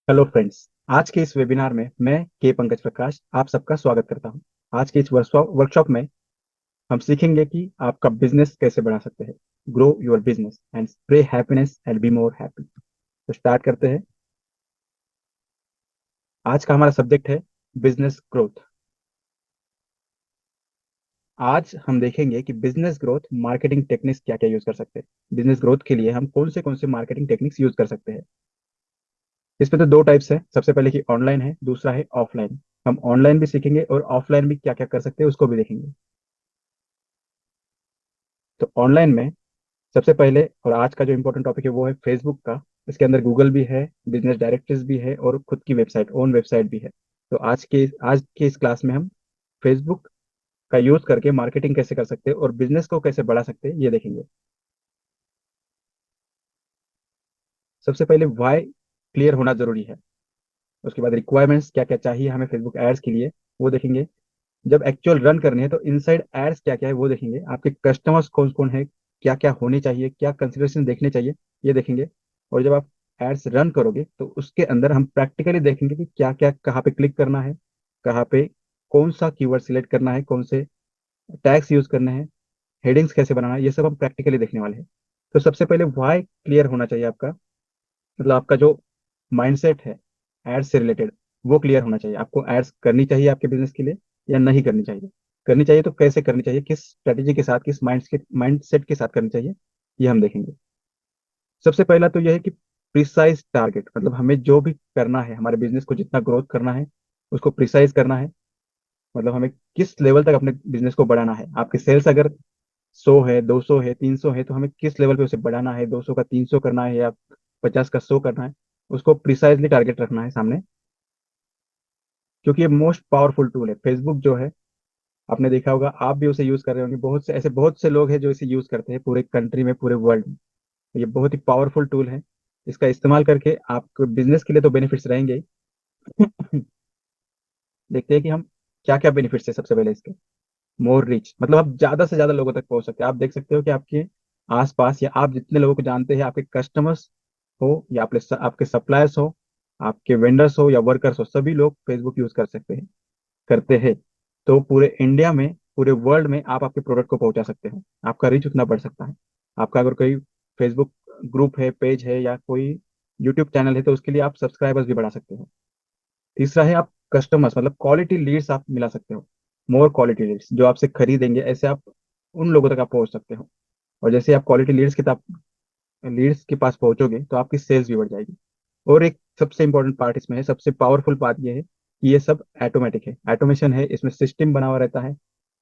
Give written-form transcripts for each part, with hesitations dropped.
Hello friends. आज के इस वेबिनार में मैं के पंकज प्रकाश आप सबका स्वागत करता हूं। आज के इस वर्कशॉप में हम सीखेंगे कि आपका बिजनेस कैसे बढ़ा सकते हैं। Grow your business and spray happiness and be more happy. तो स्टार्ट करते हैं। आज का हमारा सब्जेक्ट है बिजनेस ग्रोथ। आज हम देखेंगे कि बिजनेस ग्रोथ मार्केटिंग टेक्निक्स क्या क्या यूज कर सकते हैं। बिजनेस ग्रोथ के लिए हम कौन से मार्केटिंग टेक्निक्स यूज कर सकते हैं। इसमें तो दो टाइप्स है। सबसे पहले कि ऑनलाइन है, दूसरा है ऑफलाइन। हम ऑनलाइन भी सीखेंगे और ऑफलाइन भी क्या क्या कर सकते हैं उसको भी देखेंगे। तो ऑनलाइन में सबसे पहले और आज का जो इम्पोर्टेंट टॉपिक है वो है फेसबुक का। इसके अंदर गूगल भी है, बिजनेस डायरेक्टरीज भी है और खुद की वेबसाइट, ओन वेबसाइट भी है। तो आज के इस क्लास में हम फेसबुक का यूज करके मार्केटिंग कैसे कर सकते हैं और बिजनेस को कैसे बढ़ा सकते हैं ये देखेंगे। सबसे पहले वाई क्लियर होना जरूरी है। उसके बाद रिक्वायरमेंट्स क्या क्या चाहिए हमें फेसबुक एड्स के लिए वो देखेंगे। जब एक्चुअल रन करनी है तो इनसाइड एड्स क्या क्या है वो देखेंगे। आपके कस्टमर्स कौन कौन है, क्या क्या होने चाहिए, क्या कंसिडरेशन देखने चाहिए ये देखेंगे। और जब आप एड्स रन करोगे तो उसके अंदर हम प्रैक्टिकली देखेंगे कि क्या क्या कहाँ पे क्लिक करना है, कहाँ पे कौन सा कीवर्ड सिलेक्ट करना है, कौन से टैग्स यूज करने हैं, हेडिंग्स कैसे बनाना है, ये सब हम प्रैक्टिकली देखने वाले हैं। तो सबसे पहले वाई क्लियर होना चाहिए आपका। मतलब आपका जो माइंडसेट है एड्स से रिलेटेड वो क्लियर होना चाहिए। आपको एड्स करनी चाहिए आपके बिजनेस के लिए या नहीं करनी चाहिए। करनी चाहिए तो कैसे करनी चाहिए, किस स्ट्रेटेजी के साथ, किस माइंडसेट के साथ करनी चाहिए, ये हम देखेंगे। सबसे पहला तो यह है कि प्रिसाइज टारगेट। मतलब हमें जो भी करना है, हमारे बिजनेस को जितना ग्रोथ करना है उसको प्रिसाइज करना है। मतलब हमें किस लेवल तक अपने बिजनेस को बढ़ाना है। आपके सेल्स अगर 100 है, 200 है, 300 है तो हमें किस लेवल पे उसे बढ़ाना है। 200 का 300 करना है या 50 का 100 करना है, उसको प्रिसाइजली टारगेट रखना है सामने। क्योंकि ये मोस्ट पावरफुल टूल है फेसबुक जो है। आपने देखा होगा, आप भी उसे यूज कर रहे होंगे। बहुत से लोग हैं जो इसे यूज करते हैं पूरे कंट्री में, पूरे वर्ल्ड में। ये बहुत ही पावरफुल टूल है। इसका इस्तेमाल करके आपको बिजनेस के लिए तो बेनिफिट्स रहेंगे ही। देखते हैं कि हम क्या क्या बेनिफिट्स है। सबसे पहले इसके मोर रीच, मतलब आप ज्यादा से ज्यादा लोगों तक पहुंच सकते हैं। आप देख सकते हो कि आपके आसपास या आप जितने लोगों को जानते हैं, आपके कस्टमर्स हो या आपके सप्लायर्स हो, आपके वेंडर्स हो या वर्कर्स हो, सभी लोग फेसबुक यूज कर सकते हैं, करते हैं। तो पूरे इंडिया में, पूरे वर्ल्ड में आप आपके प्रोडक्ट को पहुंचा सकते हो। आपका रीच उतना बढ़ सकता है। आपका अगर कोई फेसबुक ग्रुप है, पेज है या कोई यूट्यूब चैनल है तो उसके लिए आप सब्सक्राइबर्स भी बढ़ा सकते हो। तीसरा है आप कस्टमर्स, मतलब क्वालिटी लीड्स आप मिला सकते हो। मोर क्वालिटी लीड्स जो आपसे खरीदेंगे, ऐसे आप उन लोगों तक आप पहुंच सकते हो। और जैसे आप क्वालिटी लीड्स के पास पहुंचोगे तो आपकी सेल्स भी बढ़ जाएगी। और एक सबसे इंपॉर्टेंट पार्ट इसमें है, सबसे पावरफुल पार्ट ये है कि ये सब ऑटोमेटिक है, ऑटोमेशन है, इसमें सिस्टम बना हुआ रहता है।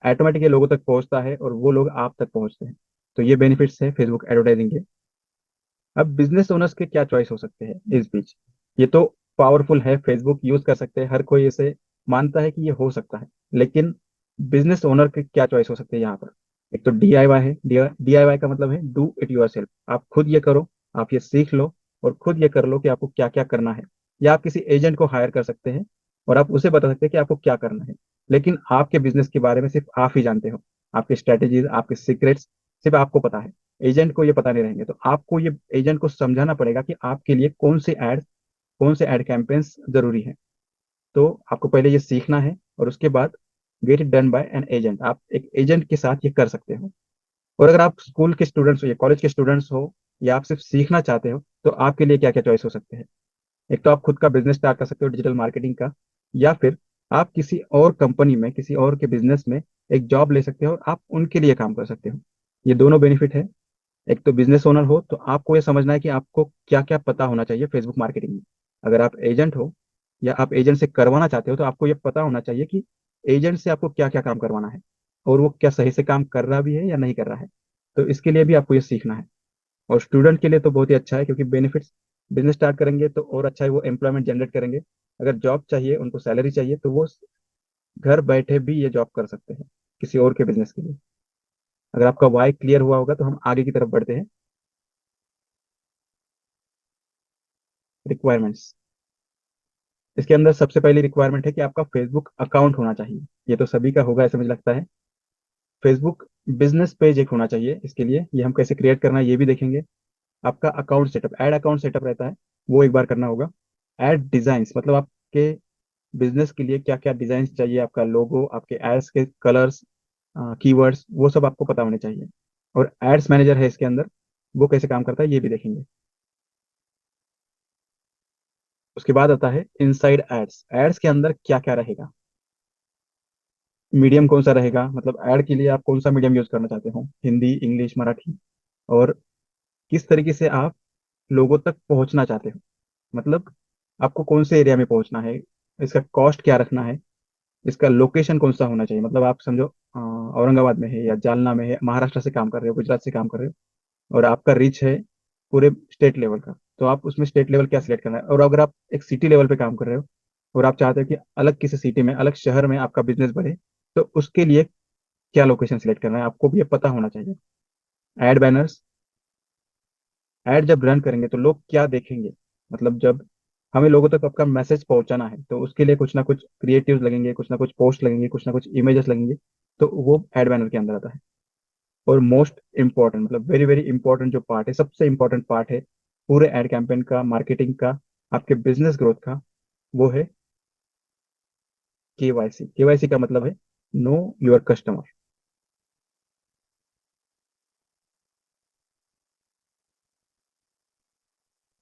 ऑटोमेटिक ये लोगों तक पहुंचता है और वो लोग आप तक पहुंचते हैं। तो ये बेनिफिट्स है फेसबुक एडवर्टाइजिंग के। अब बिजनेस ओनर्स के क्या चॉइस हो सकते हैं इस बीच। ये तो पावरफुल है, फेसबुक यूज कर सकते हैं, हर कोई इसे मानता है कि ये हो सकता है। लेकिन बिजनेस ओनर के क्या चॉइस हो सकते हैं यहाँ पर। एक तो DIY है। DIY का मतलब है डू इट योर सेल्फ। आप खुद ये करो, आप ये सीख लो और खुद ये कर लो कि आपको क्या क्या करना है। या आप किसी एजेंट को हायर कर सकते हैं और आप उसे बता सकते हैं कि आपको क्या करना है। लेकिन आपके बिजनेस के बारे में सिर्फ आप ही जानते हो। आपके स्ट्रेटेजीज, आपके सीक्रेट्स सिर्फ आपको पता है। एजेंट को ये पता नहीं रहेंगे। तो आपको ये एजेंट को समझाना पड़ेगा कि आपके लिए कौन से एड कैंपेन्स जरूरी है। तो आपको पहले ये सीखना है और उसके बाद get it done by an agent. आप एक एजेंट के साथ ये कर सकते हो। और अगर आप स्कूल के स्टूडेंट्स हो या कॉलेज के स्टूडेंट्स हो या आप सिर्फ सीखना चाहते हो तो आपके लिए क्या क्या चॉइस हो सकते हैं। एक तो आप खुद का बिजनेस स्टार्ट कर सकते हो डिजिटल मार्केटिंग का, या फिर आप किसी और कंपनी में, किसी और के बिजनेस में एक जॉब ले सकते हो और आप उनके लिए काम कर सकते हो। ये दोनों बेनिफिट है। एक तो बिजनेस ओनर हो तो आपको ये समझना है कि आपको क्या क्या पता होना चाहिए फेसबुक मार्केटिंग में। अगर आप एजेंट हो या आप एजेंट से करवाना चाहते हो तो आपको ये पता होना चाहिए कि एजेंट से आपको क्या क्या काम करवाना है और वो क्या सही से काम कर रहा भी है या नहीं कर रहा है। तो इसके लिए भी आपको ये सीखना है। और स्टूडेंट के लिए तो बहुत ही अच्छा है क्योंकि बेनिफिट्स, बिजनेस स्टार्ट करेंगे तो और अच्छा है, वो एम्प्लॉयमेंट जनरेट करेंगे। अगर जॉब चाहिए, उनको सैलरी चाहिए तो वो घर बैठे भी ये जॉब कर सकते हैं किसी और के बिजनेस के लिए। अगर आपका वाई क्लियर हुआ होगा तो हम आगे की तरफ बढ़ते हैं। रिक्वायरमेंट्स। इसके अंदर सबसे पहली रिक्वायरमेंट है कि आपका फेसबुक अकाउंट होना चाहिए। ये तो सभी का होगा ऐसा मुझे लगता है। फेसबुक बिजनेस पेज एक होना चाहिए। इसके लिए ये हम कैसे क्रिएट करना है ये भी देखेंगे। आपका account setup, add account setup रहता है, वो एक बार करना होगा। एड डिजाइन्स मतलब आपके बिजनेस के लिए क्या क्या डिजाइन चाहिए, आपका लोगो, आपके एड्स के कलर्स, कीवर्ड्स, वो सब आपको पता होने चाहिए। और एड्स मैनेजर है इसके अंदर, वो कैसे काम करता है ये भी देखेंगे। उसके बाद आता है इनसाइड एड्स। एड्स के अंदर क्या क्या रहेगा, मीडियम कौन सा रहेगा, मतलब ऐड के लिए आप कौन सा मीडियम यूज करना चाहते हो, हिंदी, इंग्लिश, मराठी, और किस तरीके से आप लोगों तक पहुंचना चाहते हो, मतलब आपको कौन से एरिया में पहुंचना है, इसका कॉस्ट क्या रखना है, इसका लोकेशन कौन सा होना चाहिए, मतलब आप समझो औरंगाबाद में है या जालना में है, महाराष्ट्र से काम कर रहे हो, गुजरात से काम कर रहे हो, और आपका रीच है पूरे स्टेट लेवल का, तो आप उसमें स्टेट लेवल क्या सिलेक्ट करना है। और अगर आप एक सिटी लेवल पे काम कर रहे हो और आप चाहते हो कि अलग किसी सिटी में, अलग शहर में आपका बिजनेस बढ़े, तो उसके लिए क्या लोकेशन सिलेक्ट करना है, आपको भी ये पता होना चाहिए। एड बैनर्स, ऐड जब रन करेंगे तो लोग क्या देखेंगे, मतलब जब हमें लोगों तक आपका मैसेज पहुंचाना है तो उसके लिए कुछ ना कुछ क्रिएटिव्स लगेंगे, कुछ ना कुछ पोस्ट लगेंगे, कुछ ना कुछ इमेजेस लगेंगे, तो वो एड बैनर के अंदर आता है। और मोस्ट इंपॉर्टेंट, मतलब वेरी वेरी इंपॉर्टेंट जो पार्ट है, सबसे इंपॉर्टेंट पार्ट है पूरे एड कैंपेन का, मार्केटिंग का, आपके बिजनेस ग्रोथ का, वो है केवाईसी। केवाईसी का मतलब है नो योर कस्टमर।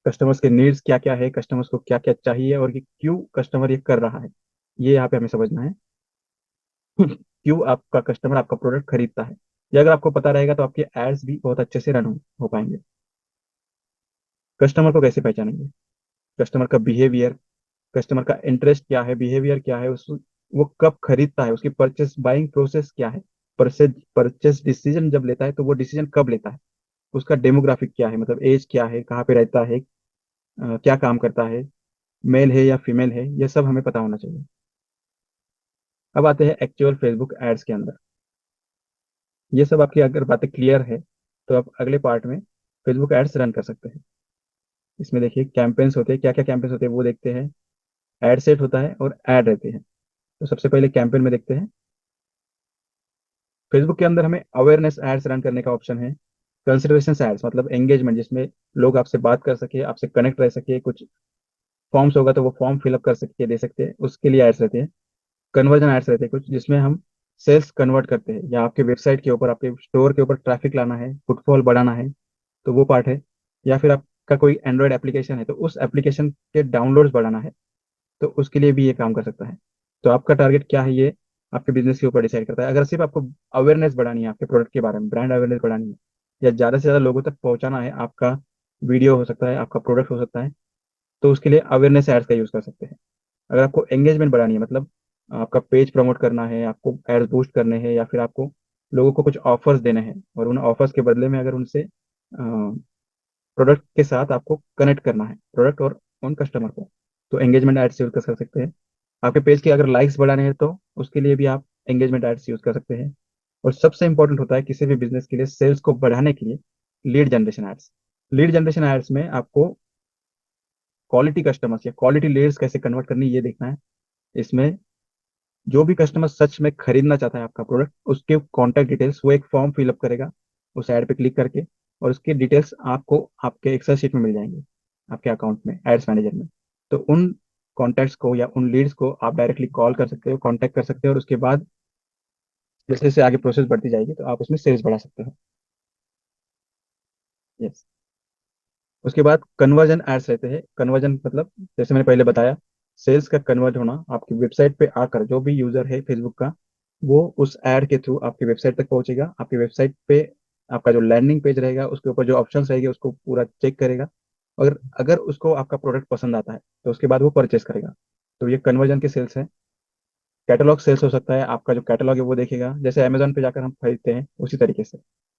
कस्टमर्स के नीड्स क्या क्या है, कस्टमर्स को क्या क्या चाहिए, और कि क्यों कस्टमर ये कर रहा है, ये यहाँ पे हमें समझना है। क्यों आपका कस्टमर आपका प्रोडक्ट खरीदता है, ये अगर आपको पता रहेगा तो आपके एड्स भी बहुत अच्छे से रन हो पाएंगे। कस्टमर को कैसे पहचानेंगे, कस्टमर का बिहेवियर, कस्टमर का इंटरेस्ट क्या है, बिहेवियर क्या है, उस वो कब खरीदता है, उसकी परचेस बाइंग प्रोसेस क्या है, परचेस परचेस डिसीजन जब लेता है तो वो डिसीजन कब लेता है, उसका डेमोग्राफिक क्या है, मतलब एज क्या है, कहाँ पे रहता है, क्या काम करता है, मेल है या फीमेल है, ये सब हमें पता होना चाहिए। अब आते हैं एक्चुअल फेसबुक एड्स के अंदर। ये सब आपकी अगर बातें क्लियर है तो आप अगले पार्ट में फेसबुक एड्स रन कर सकते हैं। इसमें देखिए कैंपेन्स होते हैं, क्या क्या कैंपेन्स होते हैं वो देखते हैं। एड सेट होता है और ऐड रहते हैं। तो सबसे पहले कैंपेन में देखते हैं। फेसबुक के अंदर हमें अवेयरनेस एड्स रन करने का ऑप्शन है। कंसिडरेशन एड्स मतलब एंगेजमेंट, जिसमें लोग आपसे बात कर सके, आपसे कनेक्ट रह सके, कुछ फॉर्म्स होगा तो वो फॉर्म फिलअप कर सके, दे सकते हैं, उसके लिए एड्स रहते हैं। कन्वर्जन एड्स रहते हैं कुछ, जिसमें हम सेल्स कन्वर्ट करते हैं, या आपके वेबसाइट के ऊपर, आपके स्टोर के ऊपर ट्रैफिक लाना है, फुटफॉल बढ़ाना है, तो वो पार्ट है। या फिर आपका कोई एंड्रॉयड एप्लीकेशन है तो उस एप्लीकेशन के डाउनलोड्स बढ़ाना है, तो उसके लिए भी ये काम कर सकता है। तो आपका टारगेट क्या है, ये आपके बिजनेस के ऊपर डिसाइड करता है। अगर सिर्फ आपको अवेयरनेस बढ़ानी है आपके प्रोडक्ट के बारे में, ब्रांड अवेयरनेस बढ़ानी है, या ज़्यादा से ज़्यादा लोगों तक पहुंचाना है, आपका वीडियो हो सकता है, आपका प्रोडक्ट हो सकता है, तो उसके लिए अवेयरनेस एड्स का यूज़ कर सकते हैं। अगर आपको एंगेजमेंट बढ़ानी है, मतलब आपका पेज प्रमोट करना है, आपको एड्स बूस्ट करने हैं, या फिर आपको लोगों को कुछ ऑफर्स देने हैं, और उन ऑफर्स के बदले में अगर उनसे प्रोडक्ट के साथ आपको कनेक्ट करना है, प्रोडक्ट और उन कस्टमर को, तो एंगेजमेंट एड्स यूज कर सकते हैं। आपके पेज के अगर लाइक्स बढ़ाने हैं तो उसके लिए भी आप एंगेजमेंट एड्स यूज कर सकते हैं। और सबसे इंपॉर्टेंट होता है किसी भी बिजनेस के लिए, सेल्स को बढ़ाने के लिए, lead generation ads. Lead generation ads में आपको क्वालिटी कस्टमर्स या क्वालिटी लीड्स कैसे कन्वर्ट करनी ये देखना है। इसमें जो भी कस्टमर सच में खरीदना चाहता है आपका प्रोडक्ट, उसके कॉन्टैक्ट डिटेल्स वो एक फॉर्म फिलअप करेगा उस ऐड पे क्लिक करके, और उसकी डिटेल्स आपको आपके एक्सेल शीट में मिल जाएंगे, आपके अकाउंट में, एड्स मैनेजर में। तो उन कॉन्टैक्ट्स को या उन लीड्स को आप डायरेक्टली कॉल कर सकते हो, कॉन्टैक्ट कर सकते हो, और उसके बाद जैसे जैसे आगे प्रोसेस बढ़ती जाएगी तो आप उसमें सेल्स बढ़ा सकते हो। यस। उसके बाद कन्वर्जन एड्स रहते हैं। कन्वर्जन मतलब जैसे मैंने पहले बताया, सेल्स का कन्वर्ट होना, आपकी वेबसाइट पे आकर जो भी यूजर है फेसबुक का, वो उस ऐड के थ्रू आपकी वेबसाइट तक पहुंचेगा। आपकी वेबसाइट पे आपका जो लैंडिंग पेज रहेगा उसके ऊपर जो ऑप्शंस रहेंगे उसको पूरा चेक करेगा, और अगर उसको आपका प्रोडक्ट पसंद आता है तो उसके बाद वो परचेस करेगा। तो ये कन्वर्जन के सेल्स है। कैटलॉग सेल्स हो सकता है, आपका जो कैटलॉग है वो देखेगा, जैसे अमेजोन पे जाकर हम खरीदते हैं उसी तरीके से।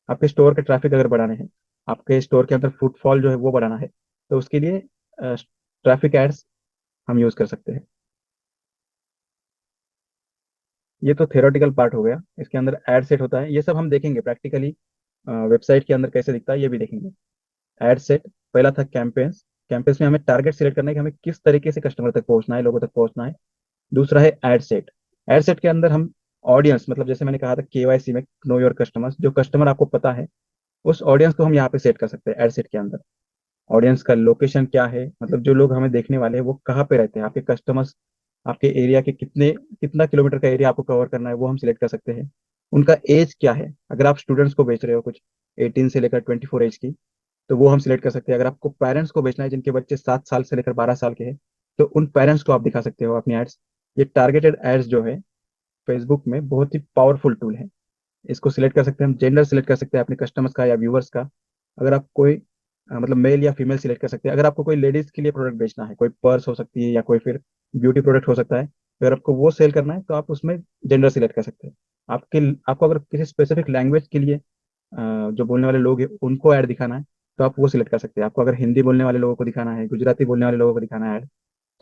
आपके स्टोर के ट्रैफिक अगर बढ़ाने हैं, आपके स्टोर के अंदर फुटफॉल जो है वो बढ़ाना है, तो उसके लिए ट्रैफिक एड्स हम यूज कर सकते हैं। ये तो थ्योरेटिकल पार्ट हो गया, इसके अंदर एड सेट होता है, ये सब हम देखेंगे प्रैक्टिकली वेबसाइट के अंदर कैसे दिखता है ये भी देखेंगे। एड सेट, पहला था कैंपेन्स। कैंपेन्स में हमें टारगेट सिलेक्ट करना है कि हमें किस तरीके से कस्टमर तक पहुंचना है, लोगों तक पहुंचना है। दूसरा है एड सेट। एड सेट के अंदर हम ऑडियंस, मतलब जैसे मैंने कहा था केवाईसी में, नो योर कस्टमर्स, जो कस्टमर आपको पता है उस ऑडियंस को हम यहाँ पे सेट कर सकते हैं एड सेट के अंदर। ऑडियंस का लोकेशन क्या है, मतलब जो लोग हमें देखने वाले हैं वो कहाँ पे रहते हैं, आपके कस्टमर्स आपके एरिया के कितना किलोमीटर का एरिया आपको कवर करना है वो हम सिलेक्ट कर सकते हैं। उनका एज क्या है, अगर आप स्टूडेंट्स को बेच रहे हो कुछ 18 से लेकर 24 एज की, तो वो हम सिलेक्ट कर सकते हैं। अगर आपको पेरेंट्स को बेचना है जिनके बच्चे 7 साल से लेकर 12 साल के हैं, तो उन पेरेंट्स को आप दिखा सकते हो अपनी एड्स। ये टारगेटेड एड्स जो है फेसबुक में बहुत ही पावरफुल टूल है। इसको सिलेक्ट कर सकते हैं हम, जेंडर सिलेक्ट कर सकते हैं अपने कस्टमर्स का या व्यूवर्स का। अगर आप कोई मतलब मेल या फीमेल सिलेक्ट कर सकते हैं। अगर आपको कोई लेडीज के लिए प्रोडक्ट बेचना है, कोई पर्स हो सकती है या कोई फिर ब्यूटी प्रोडक्ट हो सकता है, अगर आपको वो सेल करना है तो आप उसमें जेंडर सिलेक्ट कर सकते हैं। आपके आपको अगर किसी स्पेसिफिक लैंग्वेज के लिए जो बोलने वाले लोग हैं उनको ऐड दिखाना है, तो आप वो सिलेक्ट कर सकते हैं। आपको अगर हिंदी बोलने वाले लोगों को दिखाना है, गुजराती बोलने वाले लोगों को दिखाना है ऐड,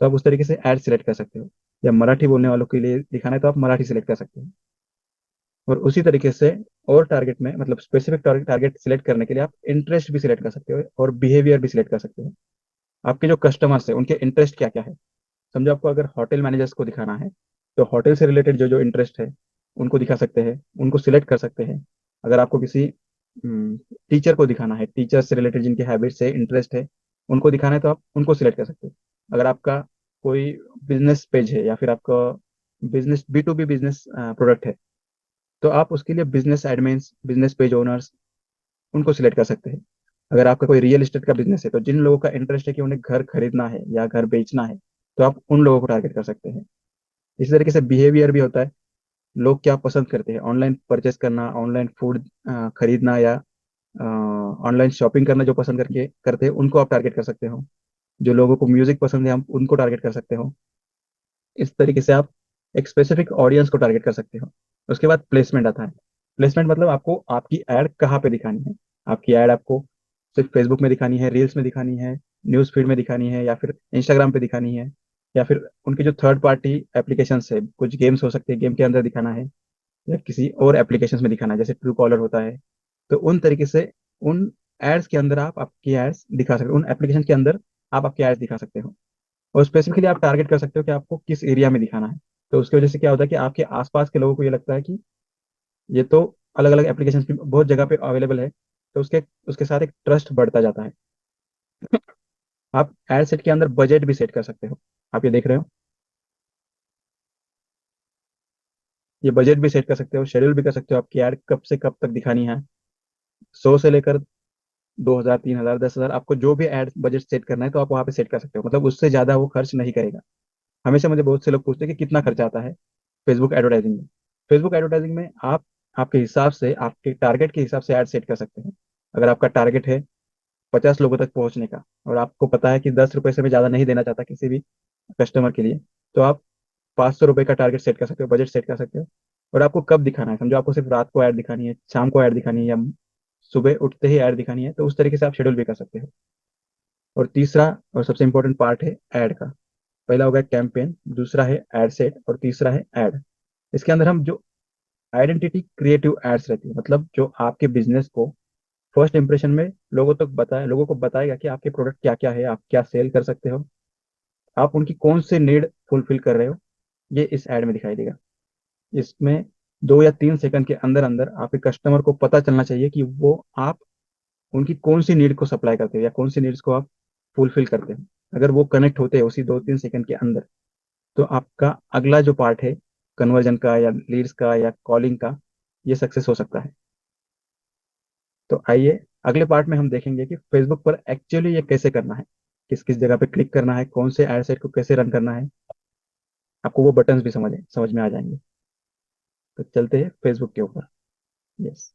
तो आप उस तरीके से ऐड सिलेक्ट कर सकते हो। या मराठी बोलने वालों के लिए दिखाना है तो आप मराठी सिलेक्ट कर सकते हो। और उसी तरीके से और टारगेट में मतलब स्पेसिफिक टारगेट सिलेक्ट करने के लिए आप इंटरेस्ट भी सिलेक्ट कर सकते हो और बिहेवियर भी सिलेक्ट कर सकते हो। आपके जो कस्टमर्स है उनके इंटरेस्ट क्या क्या है। समझो आपको अगर होटल मैनेजर्स को दिखाना है, तो होटल से रिलेटेड जो जो इंटरेस्ट है उनको दिखा सकते हैं, उनको सिलेक्ट कर सकते हैं। अगर आपको किसी टीचर को दिखाना है, टीचर से रिलेटेड जिनके हैबिट्स है, इंटरेस्ट है, उनको दिखाना है, तो आप उनको सिलेक्ट कर सकते हो। अगर आपका कोई बिजनेस पेज है या फिर आपका बिजनेस B2B बिजनेस प्रोडक्ट है, तो आप उसके लिए business admins, business page owners, उनको सिलेक्ट कर सकते हैं। अगर आपका कोई रियल एस्टेट का बिजनेस है, तो जिन लोगों का इंटरेस्ट है कि उन्हें घर खरीदना है या घर बेचना है, तो आप उन लोगों को टारगेट कर सकते हैं। इसी तरीके से बिहेवियर भी होता है, लोग क्या पसंद करते हैं, ऑनलाइन परचेस करना, ऑनलाइन फूड खरीदना या ऑनलाइन शॉपिंग करना जो पसंद करके करते हैं उनको आप टारगेट कर सकते हो। जो लोगों को म्यूजिक पसंद है हम उनको टारगेट कर सकते हो। इस तरीके से आप एक स्पेसिफिक ऑडियंस को टारगेट कर सकते हो। उसके बाद प्लेसमेंट आता है। प्लेसमेंट मतलब आपको आपकी ऐड कहाँ पे दिखानी है। आपकी ऐड आपको सिर्फ फेसबुक में दिखानी है, रील्स में दिखानी है, न्यूज फीड में दिखानी है, या फिर इंस्टाग्राम पे दिखानी है, या फिर उनकी जो थर्ड पार्टी एप्लीकेशन है, कुछ गेम्स हो सकते हैं, गेम के अंदर दिखाना है, या किसी और एप्लीकेशन में दिखाना है जैसे ट्रू कॉलर होता है। तो उन तरीके से उन एड्स के अंदर आप आपकी एड्स दिखा सकते हो, उन एप्लीकेशन के अंदर आप आपकी एड्स दिखा सकते हो। और स्पेसिफिकली आप टारगेट कर सकते हो कि आपको किस एरिया में दिखाना है। तो उसकी वजह से क्या होता है कि आपके आसपास के लोगों को ये लगता है कि ये तो अलग अलग एप्लीकेशन की बहुत जगह पे अवेलेबल है, तो उसके उसके साथ एक ट्रस्ट बढ़ता जाता है। आप एड सेट के अंदर बजट भी सेट कर सकते हो। आप ये देख रहे हो, ये बजट भी सेट कर सकते हो, शेड्यूल भी कर सकते हो आपकी ऐड कब से कब तक दिखानी है। 100 से लेकर 2,000, 3,000, 10,000, आपको जो भी एड बजट सेट करना है तो आप वहाँ पे सेट कर सकते हो, मतलब उससे ज्यादा वो खर्च नहीं करेगा। हमेशा मुझे बहुत से लोग पूछते हैं कि कितना खर्चा आता है फेसबुक एडवर्टाइजिंग में। फेसबुक एडवर्टाइजिंग में आप आपके हिसाब से, आपके टारगेट के हिसाब से ऐड सेट कर सकते हैं। अगर आपका टारगेट है 50 लोगों तक पहुंचने का, और आपको पता है कि 10 रुपए से मैं ज़्यादा नहीं देना चाहता किसी भी कस्टमर के लिए, तो आप 500 रुपये का टारगेट सेट कर सकते हो, बजट सेट कर सकते हो। और आपको कब दिखाना है, समझो आपको सिर्फ रात को ऐड दिखानी है, शाम को ऐड दिखानी है, या सुबह उठते ही ऐड दिखानी है, तो उस तरीके से आप शेड्यूल भी कर सकते हो। और तीसरा और सबसे इंपॉर्टेंट पार्ट है ऐड का। पहला हो गया कैंपेन, दूसरा है एड सेट, और तीसरा है ऐड। इसके अंदर हम जो आइडेंटिटी क्रिएटिव एड्स रहती है, मतलब जो आपके बिजनेस को फर्स्ट इंप्रेशन में लोगों को बताएगा कि आपके प्रोडक्ट क्या क्या है, आप क्या सेल कर सकते हो, आप उनकी कौन से नीड फुलफिल कर रहे हो, ये इस ऐड में दिखाई देगा। इसमें 2 या 3 सेकंड के अंदर अंदर आपके कस्टमर को पता चलना चाहिए कि वो आप उनकी कौन सी नीड को सप्लाई करते हो या कौन सी नीड्स को आप फुलफिल करते हो। अगर वो कनेक्ट होते हैं उसी 2-3 सेकंड के अंदर, तो आपका अगला जो पार्ट है कन्वर्जन का या लीड्स का या कॉलिंग का, ये सक्सेस हो सकता है। तो आइए अगले पार्ट में हम देखेंगे कि फेसबुक पर एक्चुअली ये कैसे करना है, किस किस जगह पे क्लिक करना है, कौन से एड सेट को कैसे रन करना है। आपको वो बटन्स भी समझ में आ जाएंगे। तो चलते हैं फेसबुक के ऊपर। यस।